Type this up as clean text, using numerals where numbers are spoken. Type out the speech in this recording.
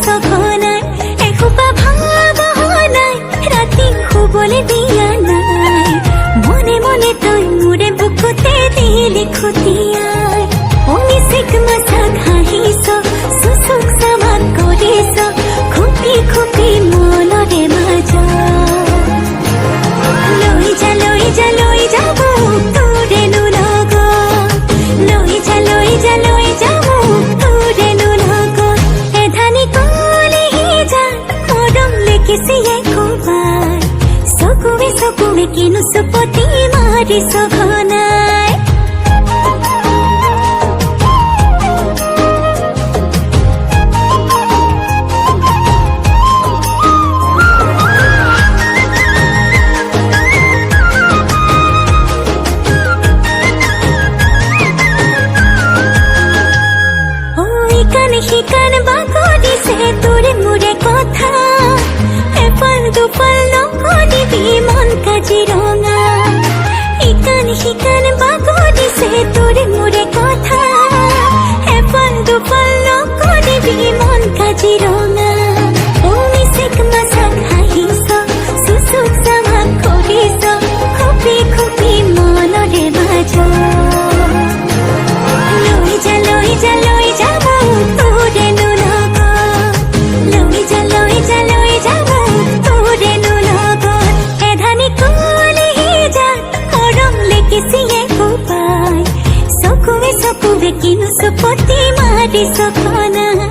সঘনাই এসোপা ভাবনাই ৰাতি শুবলে দিয়া নাই মনে মনে তই মোৰে বুকুতে দিলি খুটিয়াই অনিচিক মাছাক হাঁহিছ চুচুক চামাক কৰিছ খুপি খুপি মনৰে মাজত লৈ যা মোক তোৰেনো লগত লৈ যা মোক তোৰেনো লগত এধানি কলিহি যা মৰম লেকিছি একোবাৰ চকুৱে কিনো চুপতি মাৰিছ ঘনাই শিকান বাগৰিছে তোৰে মোৰে কথা এফাল দুফাল নকৰিবি মন কাজিৰঙা শিকান বাগৰিছে তোৰে মোৰে কথা এফাল দুফাল নকৰিবি মন কাজিৰঙা অনিচিক মাছাক হাঁহিছ চুচুক চামাক কৰিছ খুপি খুপি মনৰে মাজত লৈ যা মোক তোৰেনো লগত লৈ যা মোক তোৰেনো লগত এধানি কলিহি যা মৰম লেকিছি একোপাই চকুৱে কিনো চুপতি মাৰিছ ঘনাই